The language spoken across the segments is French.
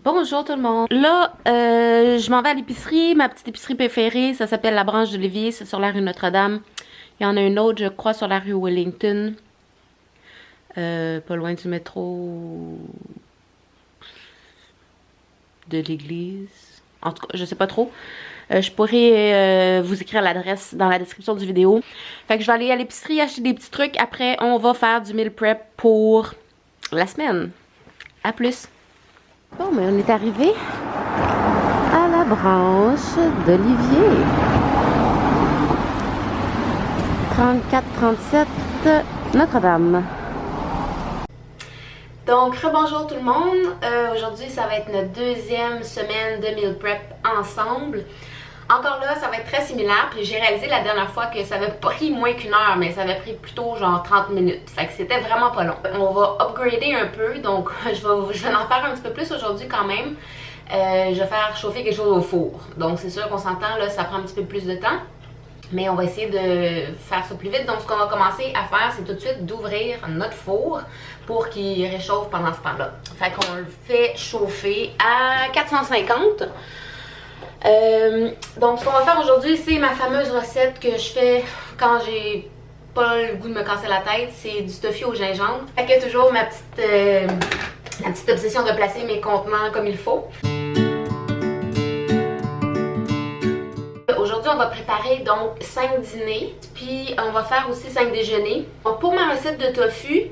Bonjour tout le monde. Là, je m'en vais à l'épicerie, ma petite épicerie préférée, ça s'appelle La Branche d'Olivier, c'est sur la rue Notre-Dame. Il y en a une autre, je crois, sur la rue Wellington. Pas loin du métro de l'église. En tout cas, je sais pas trop. Je pourrais vous écrire l'adresse dans la description du vidéo. Fait que je vais aller à l'épicerie acheter des petits trucs. Après, on va faire du meal prep pour la semaine. À plus! Bon, mais on est arrivé à la branche d'Olivier. 34-37 Notre-Dame. Donc, rebonjour tout le monde. Aujourd'hui, ça va être notre deuxième semaine de meal prep ensemble. Encore là, ça va être très similaire. Puis j'ai réalisé la dernière fois que ça avait pris moins qu'une heure, mais ça avait pris plutôt genre 30 minutes. Fait que c'était vraiment pas long. On va upgrader un peu, donc je vais en faire un petit peu plus aujourd'hui quand même. Je vais faire chauffer quelque chose au four. Donc c'est sûr qu'on s'entend, là, ça prend un petit peu plus de temps. Mais on va essayer de faire ça plus vite. Donc ce qu'on va commencer à faire, c'est tout de suite d'ouvrir notre four pour qu'il réchauffe pendant ce temps-là. Fait qu'on le fait chauffer à 450. Donc ce qu'on va faire aujourd'hui, c'est ma fameuse recette que je fais quand j'ai pas le goût de me casser la tête. C'est du tofu au gingembre. Fait que toujours ma petite obsession de placer mes contenants comme il faut. Aujourd'hui, on va préparer donc 5 dîners, puis on va faire aussi 5 déjeuners. Donc, pour ma recette de tofu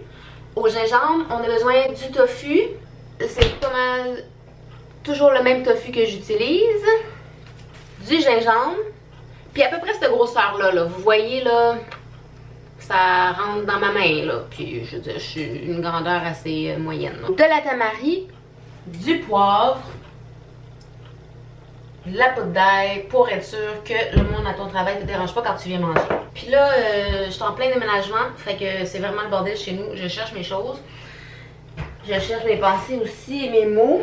au gingembre, on a besoin du tofu. C'est pas mal toujours le même tofu que j'utilise. Du gingembre, puis à peu près cette grosseur-là. Là. Vous voyez, là, ça rentre dans ma main, là. Puis, je veux dire, je suis une grandeur assez moyenne. Là. De la tamarie, du poivre, de la poudre d'ail pour être sûr que le monde à ton travail ne te dérange pas quand tu viens manger. Puis là, je suis en plein déménagement, fait que c'est vraiment le bordel chez nous. Je cherche mes choses. Je cherche mes pensées aussi et mes mots.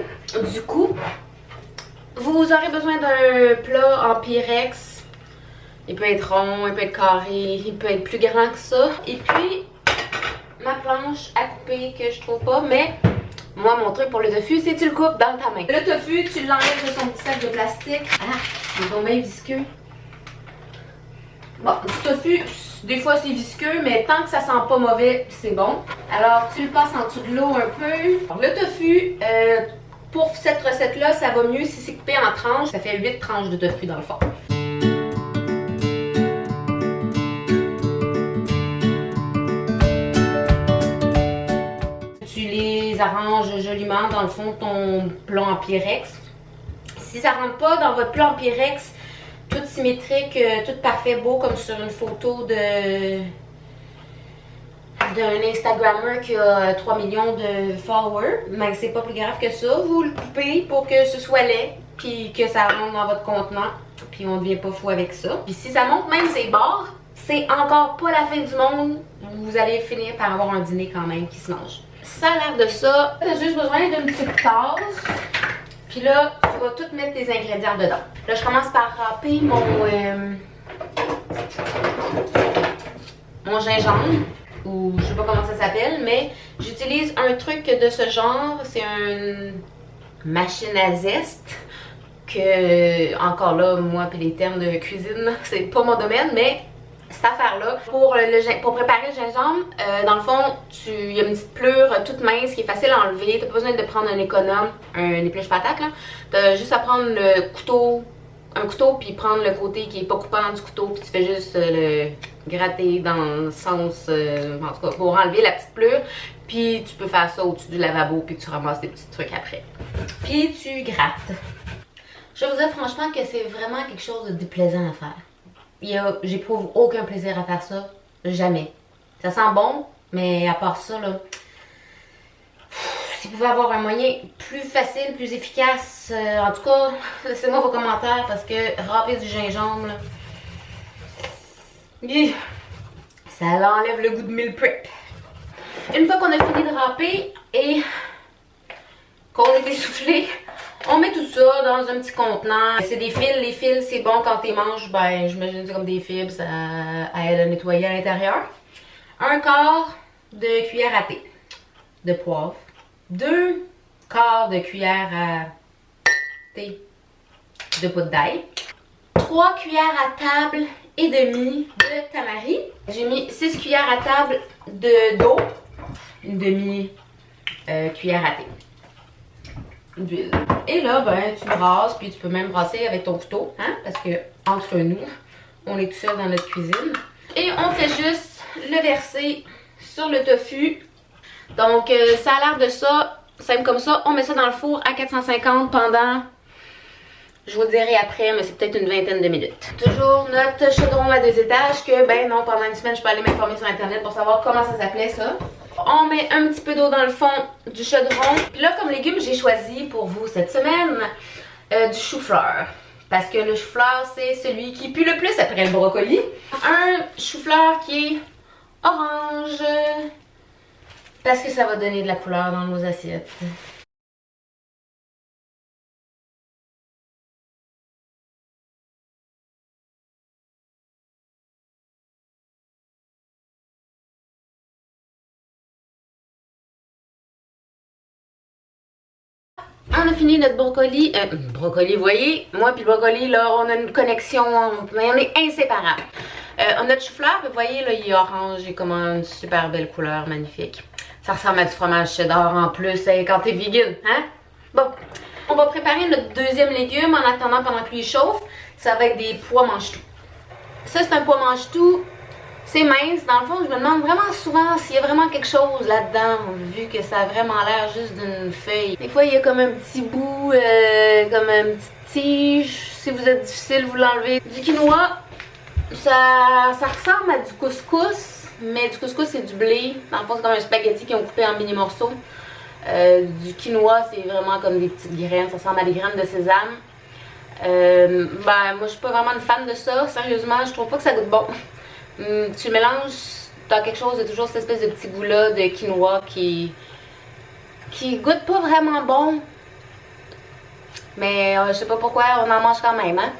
Du coup, vous aurez besoin d'un plat en Pyrex. Il peut être rond, il peut être carré, il peut être plus grand que ça. Et puis, ma planche à couper que je trouve pas, mais moi, mon truc pour le tofu, c'est que tu le coupes dans ta main. Le tofu, tu l'enlèves de son petit sac de plastique. Ah, il est vraiment visqueux. Bon, du tofu, des fois c'est visqueux, mais tant que ça sent pas mauvais, c'est bon. Alors, tu le passes en dessous de l'eau un peu. Alors, le tofu, pour cette recette-là, ça va mieux si c'est coupé en tranches. Ça fait 8 tranches de tofu dans le fond. Tu les arranges joliment dans le fond de ton plat en Pyrex. Si ça rentre pas dans votre plat en Pyrex, tout symétrique, tout parfait, beau, comme sur une photo d'un Instagrammer qui a 3 millions de followers, mais c'est pas plus grave que ça. Vous le coupez pour que ce soit laid, puis que ça rentre dans votre contenant, puis on ne devient pas fou avec ça. Puis si ça monte même ses bords, c'est encore pas la fin du monde. Vous allez finir par avoir un dîner quand même qui se mange. Ça a l'air de ça. Tu as juste besoin d'une petite tasse. Puis là, tu vas tout mettre tes ingrédients dedans. Là, je commence par râper mon gingembre. Ou je sais pas comment ça s'appelle, mais j'utilise un truc de ce genre. C'est une machine à zeste. Que, encore là, moi puis les termes de cuisine, c'est pas mon domaine, mais cette affaire-là, pour préparer le gingembre, dans le fond, il y a une petite pleure toute mince qui est facile à enlever. T'as pas besoin de prendre un économe, un épluche patate, là. T'as juste à prendre un couteau puis prendre le côté qui est pas coupant du couteau, puis tu fais juste le gratter dans le sens, en tout cas, pour enlever la petite pleure. Puis tu peux faire ça au-dessus du lavabo, puis tu ramasses des petits trucs après. Puis tu grattes. Je vais vous dire franchement que c'est vraiment quelque chose de déplaisant à faire. J'éprouve aucun plaisir à faire ça. Jamais. Ça sent bon, mais à part ça, là, si vous pouvez avoir un moyen plus facile, plus efficace, en tout cas, laissez-moi vos commentaires parce que râper du gingembre, là, ça enlève le goût de meal prep. Une fois qu'on a fini de râper et qu'on est essoufflé, on met tout ça dans un petit contenant. C'est des fils. Les fils, c'est bon quand tu les manges. Ben, j'imagine que c'est comme des fibres. Ça aide à nettoyer à l'intérieur. Un quart de cuillère à thé de poivre. 2 quarts de cuillère à thé de poudre d'ail. 3 cuillères à table et demie de tamari. J'ai mis 6 cuillères à table d'eau. Une demi cuillère à thé d'huile. Et là, ben, tu brasses, puis tu peux même brasser avec ton couteau, hein, parce que entre nous, on est tout seul dans notre cuisine. Et on fait juste le verser sur le tofu. Donc, ça a l'air de ça, simple comme ça. On met ça dans le four à 450 pendant, je vous le dirai après, mais c'est peut-être une vingtaine de minutes. Toujours notre chaudron à 2 étages que, ben non, pendant une semaine, je peux aller m'informer sur Internet pour savoir comment ça s'appelait ça. On met un petit peu d'eau dans le fond du chaudron. Puis là, comme légume, j'ai choisi pour vous cette semaine du chou-fleur. Parce que le chou-fleur, c'est celui qui pue le plus après le brocoli. Un chou-fleur qui est orange. Parce que ça va donner de la couleur dans nos assiettes. On a fini notre brocoli. Brocoli, vous voyez, moi puis le brocoli, là, on a une connexion, on est inséparables. On a notre chou-fleur, vous voyez, là, il est orange, il a comme une super belle couleur, magnifique. Ça ressemble à du fromage cheddar en plus, hein, quand t'es vegan, hein? Bon, on va préparer notre deuxième légume en attendant pendant que lui chauffe. Ça va être des pois mange-tout. Ça, c'est un pois mange-tout. C'est mince. Dans le fond, je me demande vraiment souvent s'il y a vraiment quelque chose là-dedans, vu que ça a vraiment l'air juste d'une feuille. Des fois, il y a comme un petit bout, comme une petite tige. Si vous êtes difficile, vous l'enlevez. Du quinoa, ça ressemble à du couscous, mais du couscous, c'est du blé. Dans le fond, c'est comme un spaghetti qu'ils ont coupé en mini morceaux. Du quinoa, c'est vraiment comme des petites graines. Ça ressemble à des graines de sésame. Ben, moi, je suis pas vraiment une fan de ça. Sérieusement, je trouve pas que ça goûte bon. Tu mélanges dans quelque chose de toujours cette espèce de petit goût là de quinoa qui goûte pas vraiment bon, mais je sais pas pourquoi on en mange quand même, hein.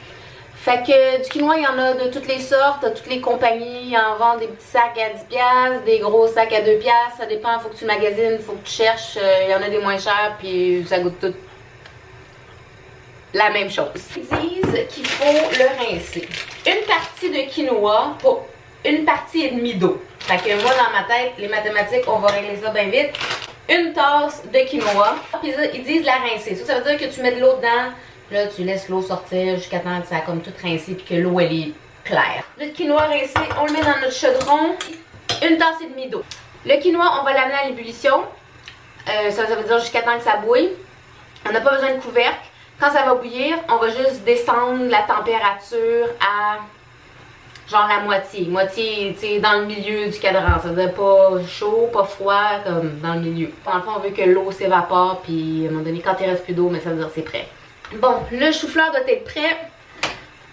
Fait que du quinoa, il y en a de toutes les sortes, de toutes les compagnies, ils en vendent des petits sacs à 10$, des gros sacs à 2$, ça dépend, faut que tu magasines, faut que tu cherches, il y en a des moins chers puis ça goûte tout la même chose. Ils disent qu'il faut le rincer. Une partie de quinoa pour une partie et demie d'eau. Fait que moi, dans ma tête, les mathématiques, on va régler ça bien vite. Une tasse de quinoa. Puis là, ils disent la rincer. Ça veut dire que tu mets de l'eau dedans. Là, tu laisses l'eau sortir jusqu'à temps que ça a comme tout rincé puis que l'eau, elle est claire. Le quinoa rincé, on le met dans notre chaudron. Une tasse et demie d'eau. Le quinoa, on va l'amener à l'ébullition. Ça veut dire jusqu'à temps que ça bouille. On n'a pas besoin de couvercle. Quand ça va bouillir, on va juste descendre la température à genre la moitié. Moitié, tu sais, dans le milieu du cadran. Ça veut dire pas chaud, pas froid, comme dans le milieu. Dans le fond, on veut que l'eau s'évapore, puis à un moment donné, quand il reste plus d'eau, mais ça veut dire c'est prêt. Bon, le chou-fleur doit être prêt.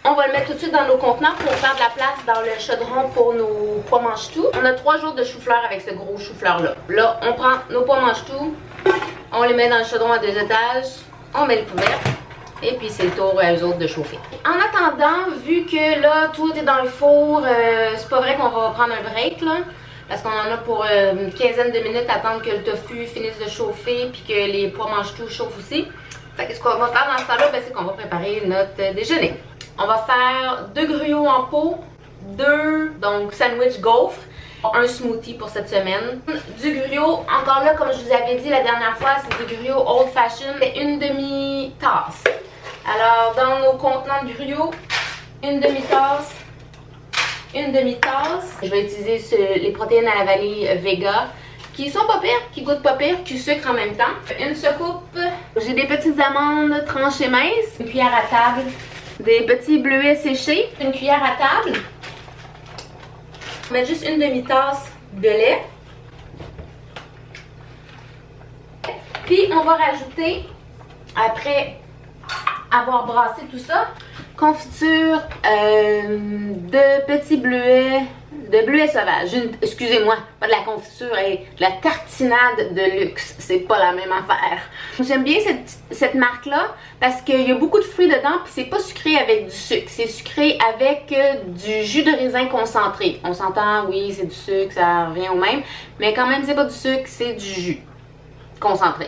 On va le mettre tout de suite dans nos contenants pour faire de la place dans le chaudron pour nos pois mange-tout. On a 3 jours de chou-fleur avec ce gros chou-fleur-là. Là, on prend nos pois mange-tout, on les met dans le chaudron à 2 étages, on met le couvercle. Et puis c'est le tour à eux autres de chauffer. En attendant, vu que là tout est dans le four, c'est pas vrai qu'on va prendre un break là. Parce qu'on en a pour une quinzaine de minutes à attendre que le tofu finisse de chauffer puis que les pois mange-tout chauffent aussi. Fait que ce qu'on va faire dans ce temps-là, ben, c'est qu'on va préparer notre déjeuner. On va faire 2 gruyots en pot, 2 donc sandwich gaufres, un smoothie pour cette semaine. Du gruau, encore là, comme je vous avais dit la dernière fois, c'est du gruau old fashion, mais une demi-tasse. Alors, dans nos contenants de gruau, une demi-tasse, une demi-tasse. Je vais utiliser les protéines à la vanille Vega, qui sont pas pires, qui goûtent pas pire, qui sucrent en même temps. Une soucoupe, j'ai des petites amandes tranchées minces, une cuillère à table, des petits bleuets séchés, une cuillère à table. On va mettre juste une demi-tasse de lait. Puis on va rajouter, après avoir brassé tout ça, confiture de petits bleuets, de bleuets sauvages. Excusez-moi, pas de la confiture, de la tartinade de luxe. C'est pas la même affaire. J'aime bien cette marque-là parce qu'il y a beaucoup de fruits dedans puis c'est pas sucré avec du sucre. C'est sucré avec du jus de raisin concentré. On s'entend, oui, c'est du sucre, ça revient au même. Mais quand même, c'est pas du sucre, c'est du jus concentré.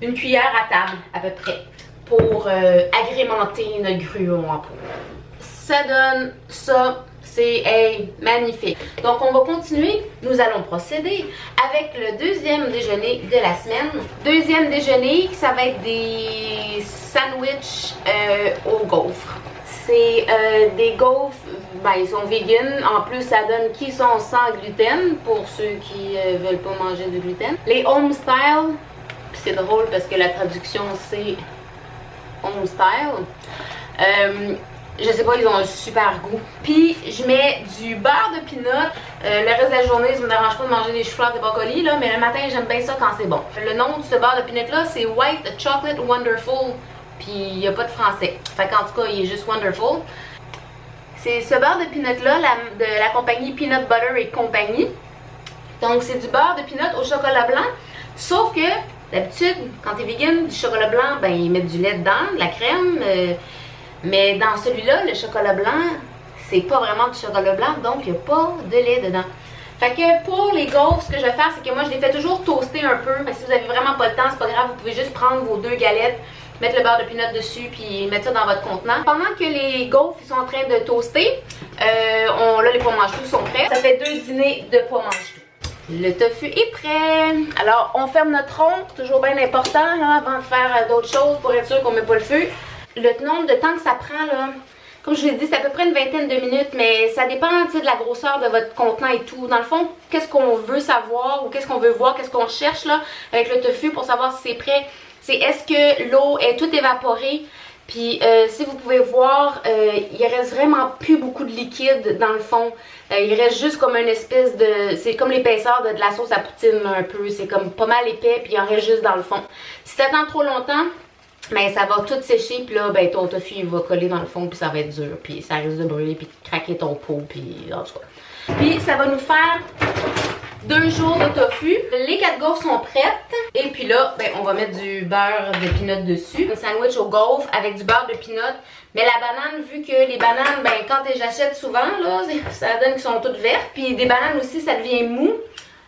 Une cuillère à table, à peu près. pour agrémenter notre gruau en pot. Ça donne ça. C'est magnifique. Donc, on va continuer. Nous allons procéder avec le deuxième déjeuner de la semaine. Deuxième déjeuner, ça va être des sandwichs aux gaufres. C'est des gaufres, ben, ils sont vegan. En plus, ça donne qu'ils sont sans gluten pour ceux qui veulent pas manger de gluten. Les home style, c'est drôle parce que la traduction c'est home style. Je sais pas, ils ont un super goût. Puis je mets du beurre de peanut. Le reste de la journée, ça me dérange pas de manger des choux-fleurs, des brocolis, là, mais le matin, j'aime bien ça quand c'est bon. Le nom de ce beurre de peanut-là, c'est White Chocolate Wonderful. Puis il n'y a pas de français. Fait qu'en tout cas, il est juste Wonderful. C'est ce beurre de peanut-là de la compagnie Peanut Butter et compagnie. Donc c'est du beurre de peanut au chocolat blanc. Sauf que, d'habitude, quand t'es vegan, du chocolat blanc, ben ils mettent du lait dedans, de la crème. Mais dans celui-là, le chocolat blanc, c'est pas vraiment du chocolat blanc, donc il n'y a pas de lait dedans. Fait que pour les gaufres, ce que je vais faire, c'est que moi je les fais toujours toaster un peu. Mais si vous avez vraiment pas le temps, c'est pas grave, vous pouvez juste prendre vos 2 galettes, mettre le beurre de peanut dessus, puis mettre ça dans votre contenant. Pendant que les gaufres ils sont en train de toaster, là les pois mange-tout sont prêts. Ça fait 2 dîners de pois mange-tout. Le tofu est prêt. Alors on ferme notre rond, c'est toujours bien important là, avant de faire d'autres choses pour être sûr qu'on met pas le feu. Le nombre de temps que ça prend, là, comme je vous l'ai dit, c'est à peu près une vingtaine de minutes, mais ça dépend de la grosseur de votre contenant et tout. Dans le fond, qu'est-ce qu'on veut savoir ou qu'est-ce qu'on veut voir, qu'est-ce qu'on cherche là avec le tofu pour savoir si c'est prêt, c'est est-ce que l'eau est toute évaporée. Puis si vous pouvez voir, il reste vraiment plus beaucoup de liquide dans le fond. Il reste juste comme une espèce de... C'est comme l'épaisseur de la sauce à poutine un peu. C'est comme pas mal épais puis il en reste juste dans le fond. Si t'attends trop longtemps, ben ça va tout sécher, puis là, ben ton tofu il va coller dans le fond, puis ça va être dur, puis ça risque de brûler, puis de craquer ton pot, puis en tout cas. Puis ça va nous faire 2 jours de tofu. Les 4 gaufres sont prêtes, et puis là, ben on va mettre du beurre de peanut dessus. Un sandwich aux gaufres avec du beurre de peanut. Mais la banane, vu que les bananes, ben quand j'achète souvent, là, ça donne qu'elles sont toutes vertes, puis des bananes aussi, ça devient mou.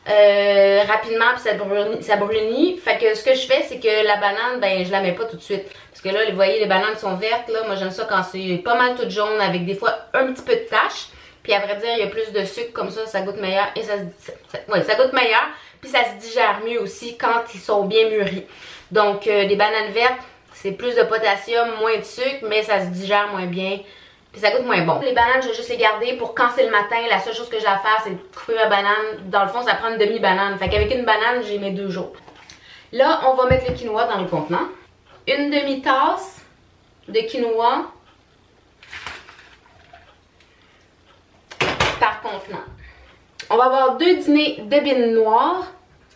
Rapidement puis ça brunit. Fait que ce que je fais c'est que la banane ben je la mets pas tout de suite parce que là vous voyez les bananes sont vertes là, moi j'aime ça quand c'est pas mal tout jaune avec des fois un petit peu de taches, puis à vrai dire il y a plus de sucre comme ça goûte meilleur et ça goûte meilleur puis ça se digère mieux aussi quand ils sont bien mûris. Donc les bananes vertes c'est plus de potassium, moins de sucre mais ça se digère moins bien. Puis ça goûte moins bon. Les bananes, je vais juste les garder pour quand c'est le matin. La seule chose que j'ai à faire, c'est de couper ma banane. Dans le fond, ça prend une demi-banane. Fait qu'avec une banane, j'ai mes 2 jours. Là, on va mettre le quinoa dans le contenant. Une demi-tasse de quinoa par contenant. On va avoir 2 dîners de bines noires.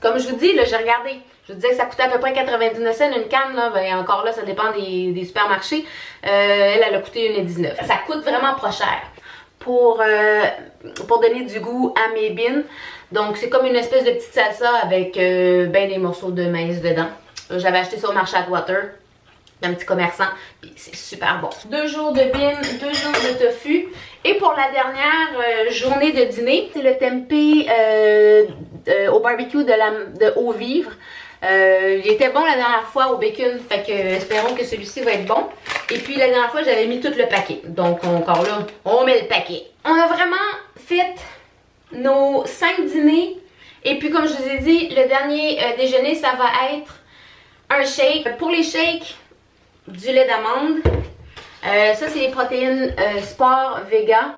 Comme je vous dis, là, j'ai regardé. Je vous disais que ça coûtait à peu près 99 cents une canne, là. Ben, encore là, ça dépend des supermarchés. Elle a coûté 1,19 $. Ça coûte vraiment pas cher pour donner du goût à mes bines. Donc, c'est comme une espèce de petite salsa avec ben des morceaux de maïs dedans. J'avais acheté ça au marché Atwater d'un petit commerçant, puis c'est super bon. 2 jours de bines, 2 jours de tofu. Et pour la dernière journée de dîner, c'est le tempeh au barbecue de Eau Vivre. Il était bon la dernière fois au bacon, fait que espérons que celui-ci va être bon. Et puis la dernière fois j'avais mis tout le paquet, donc encore là on met le paquet. On a vraiment fait nos 5 dîners. Et puis comme je vous ai dit, le dernier déjeuner ça va être un shake. Pour les shakes, du lait d'amande. Ça c'est les protéines Sport Vega.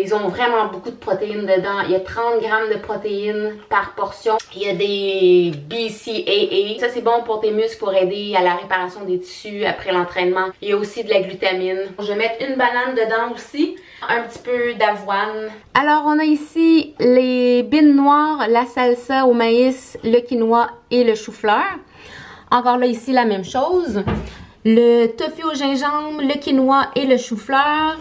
Ils ont vraiment beaucoup de protéines dedans. Il y a 30 grammes de protéines par portion. Il y a des BCAA. Ça c'est bon pour tes muscles, pour aider à la réparation des tissus après l'entraînement. Il y a aussi de la glutamine. Je vais mettre une banane dedans aussi. Un petit peu d'avoine. Alors on a ici les bines noires, la salsa au maïs, le quinoa et le chou-fleur. Encore là ici la même chose. Le tofu au gingembre, le quinoa et le chou-fleur.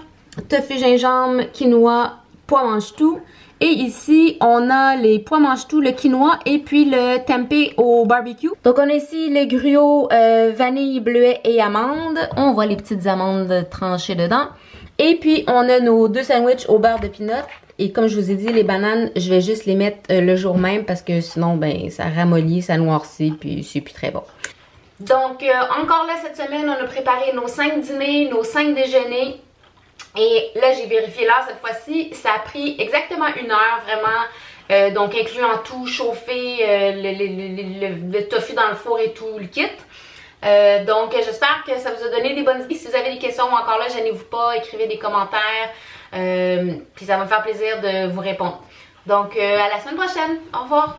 Tofu, gingembre, quinoa, pois mange-tout. Et ici, on a les pois mange-tout, le quinoa et puis le tempeh au barbecue. Donc, on a ici les gruau vanille, bleuet et amandes. On voit les petites amandes tranchées dedans. Et puis, on a nos 2 sandwichs au beurre de peanut. Et comme je vous ai dit, les bananes, je vais juste les mettre le jour même parce que sinon, ben, ça ramollit, ça noircit, puis c'est plus très bon. Donc, encore là, cette semaine, on a préparé nos 5 dîners, nos 5 déjeuners. Et là, j'ai vérifié l'heure cette fois-ci. Ça a pris exactement 1 heure, vraiment. Donc, incluant tout, chauffer, le tofu dans le four et tout, le kit. Donc, j'espère que ça vous a donné des bonnes idées. Si vous avez des questions, encore là, gênez-vous pas, écrivez des commentaires. Puis ça va me faire plaisir de vous répondre. Donc, à la semaine prochaine. Au revoir.